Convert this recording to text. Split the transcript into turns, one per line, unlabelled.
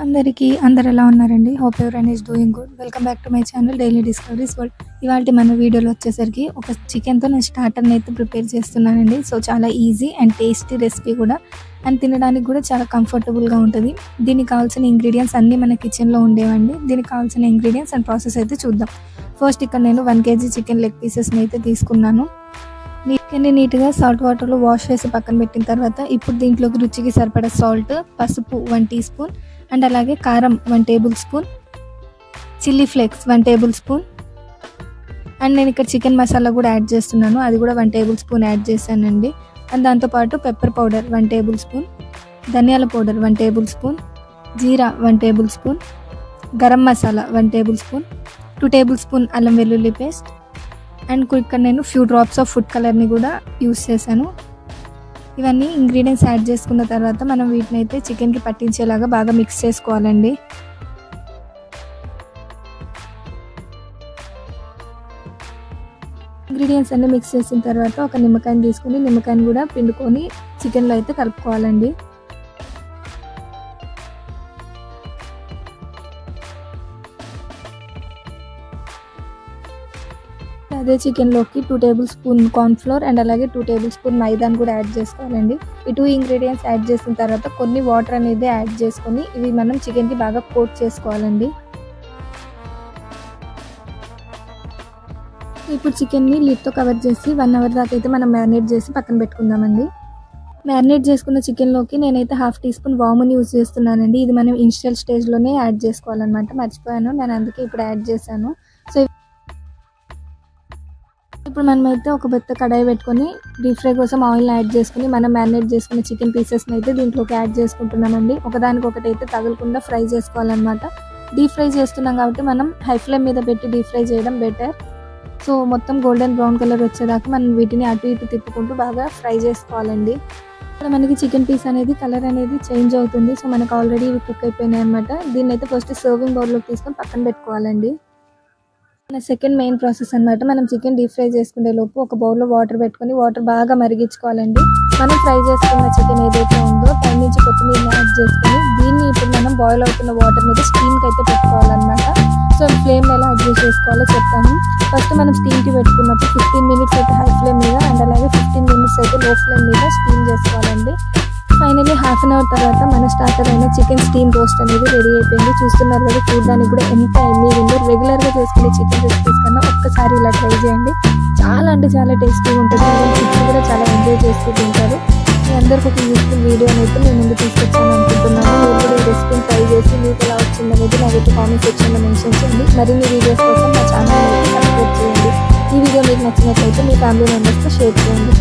అందరు ఎలా ఉన్నారండి? Hope everyone is doing good. Welcome back to my channel daily discoveries world. ఇవాళ మన వీడియోలో వచ్చేసరికి ఒక చికెన్తో నేను స్టార్టర్ని అయితే ప్రిపేర్ చేస్తున్నానండి. సో చాలా ఈజీ అండ్ టేస్టీ రెసిపీ కూడా, అండ్ తినడానికి కూడా చాలా కంఫర్టబుల్గా ఉంటుంది. దీనికి కావాల్సిన ఇంగ్రీడియంట్స్ అన్నీ మన కిచెన్లో ఉండేవండి. దీనికి కావాల్సిన ఇంగ్రీడియంట్స్ అండ్ ప్రాసెస్ అయితే చూద్దాం. ఫస్ట్ ఇక్కడ నేను 1 kg చికెన్ లెగ్ పీసెస్ని అయితే తీసుకున్నాను. చికెన్ని నీట్గా సాల్ట్ వాటర్లో వాష్ చేసి పక్కన పెట్టిన తర్వాత ఇప్పుడు దీంట్లోకి రుచికి సరిపడా సాల్ట్, పసుపు 1 టీ స్పూన్, అండ్ అలాగే కారం 1 table spoon, chilli flakes 1 table spoon, and నేను ఇక్కడ చికెన్ మసాలా కూడా యాడ్ చేస్తున్నాను, అది కూడా 1 టేబుల్ స్పూన్ యాడ్ చేశానండి. అండ్ దాంతోపాటు పెప్పర్ పౌడర్ 1 టేబుల్ స్పూన్, ధనియాల పౌడర్ 1 టేబుల్ స్పూన్, జీరా 1 table spoon, garam masala 1 table spoon, 2 table spoon అల్లం వెల్లుల్లి పేస్ట్, అండ్ ఇక్కడ నేను ఫ్యూ డ్రాప్స్ ఆఫ్ ఫుడ్ కలర్ని కూడా యూస్ చేశాను. ఇవన్నీ ఇంగ్రీడియంట్స్ యాడ్ చేసుకున్న తర్వాత మనం వీటిని అయితే చికెన్కి పట్టించేలాగా బాగా మిక్స్ చేసుకోవాలండి. ఇంగ్రీడియంట్స్ అన్నీ మిక్స్ చేసిన తర్వాత ఒక నిమ్మకాయని తీసుకుని నిమ్మకాయని కూడా పిండుకొని చికెన్లో అయితే కలుపుకోవాలండి. అదే చికెన్లోకి 2 టేబుల్ స్పూన్ కార్న్ఫ్లోర్ అండ్ అలాగే 2 టేబుల్ స్పూన్ మైదాని కూడా యాడ్ చేసుకోవాలండి. ఈ 2 ఇంగ్రీడియంట్స్ యాడ్ చేసిన తర్వాత కొన్ని వాటర్ అనేది యాడ్ చేసుకొని ఇవి మనం చికెన్కి బాగా కోట్ చేసుకోవాలండి. ఇప్పుడు చికెన్ని లిడ్తో కవర్ చేసి 1 అవర్ దాకా అయితే మనం మ్యారినేట్ చేసి పక్కన పెట్టుకుందామండి. మ్యారినేట్ చేసుకున్న చికెన్లోకి నేనైతే 1/2 టీ స్పూన్ వాముని యూజ్ చేస్తున్నానండి. ఇది మనం ఇనిషియల్ స్టేజ్లోనే యాడ్ చేసుకోవాలన్నమాట, మర్చిపోయాను నేను, అందుకే ఇప్పుడు యాడ్ చేశాను. సో ఇప్పుడు మనమైతే ఒక పెద్ద కడాయి పెట్టుకొని డీప్ ఫ్రై కోసం ఆయిల్ యాడ్ చేసుకుని మనం మ్యారినేట్ చేసుకున్న చికెన్ పీసెస్ని అయితే దీంట్లోకి యాడ్ చేసుకుంటున్నామండి. ఒకదానికొకటి అయితే తగలకుండా ఫ్రై చేసుకోవాలన్నమాట. డీప్ ఫ్రై చేస్తున్నాం కాబట్టి మనం హై ఫ్లేమ్ మీద పెట్టి డీప్ ఫ్రై చేయడం బెటర్. సో మొత్తం గోల్డెన్ బ్రౌన్ కలర్ వచ్చేదాకా మనం వీటిని అటు ఇటు తిప్పుకుంటూ బాగా ఫ్రై చేసుకోవాలండి. ఇక్కడ మనకి చికెన్ పీస్ అనేది కలర్ అనేది చేంజ్ అవుతుంది. సో మనకు ఆల్రెడీ ఇవి కుక్ అయిపోయినాయి అనమాట. దీన్ని అయితే ఫస్ట్ సర్వింగ్ బౌల్లోకి తీసుకొని పక్కన పెట్టుకోవాలండి. సెకండ్ మెయిన్ ప్రాసెస్ అనమాట. మనం చికెన్ డీప్ ఫ్రై చేసుకునే లోపు ఒక బౌల్లో వాటర్ పెట్టుకొని వాటర్ బాగా మరిగించుకోవాలండి. మనం ఫ్రై చేసుకున్న చికెన్ ఏదైతే ఉందో పై నుంచి కొత్తిమీరని యాడ్ చేసుకొని దీన్ని ఇప్పుడు మనం బాయిల్ అవుతున్న వాటర్ మీద స్టీమ్కి అయితే పెట్టుకోవాలన్నమాట. సో ఫ్లేమ్ ఎలా అడ్జస్ట్ చేసుకోవాలో చెప్తాను. ఫస్ట్ మనం స్టీమ్కి పెట్టుకున్నప్పుడు 15 మినిట్స్ అయితే హై ఫ్లేమ్ మీద అండ్ అలాగే 15 మినిట్స్ అయితే లో ఫ్లేమ్ మీద స్టీమ్ చేసుకోవాలండి. ఫైనల్లీ 1/2 an hour తర్వాత మన స్టార్టర్ అయిన చికెన్ స్టీమ్ రోస్ట్ అనేది రెడీ అయిపోయింది. చూస్తున్నారు కదా, చూడడానికి కూడా ఎంత ఎమ్మీగా ఉందో. రెగ్యులర్గా చేసుకునే చికెన్ రెసిపీస్ కన్నా ఒక్కసారి ఇలా ట్రై చేయండి. చాలా అంటే చాలా టేస్టీగా ఉంటుంది. కిడ్స్ కూడా చాలా ఎంజాయ్ చేస్తూ తింటారు. మీ అందరికీ ఒక యూస్ఫుల్ వీడియో అయితే నేను ముందు తీసుకొచ్చాను అనుకుంటున్నాను. మీరు కూడా ఈ రెసిపీని ట్రై చేసి మీకు ఎలా వచ్చిందనేది నాకైతే కామెంట్ సెక్షన్లో మెన్షన్ చేయండి. మరిన్ని వీడియోస్ కోసం మా ఛానల్ అయితే సబ్స్క్రైబ్ చేయండి. ఈ వీడియో మీకు నచ్చినట్లయితే మీ ఫ్యామిలీ మెంబర్స్తో షేర్ చేయండి.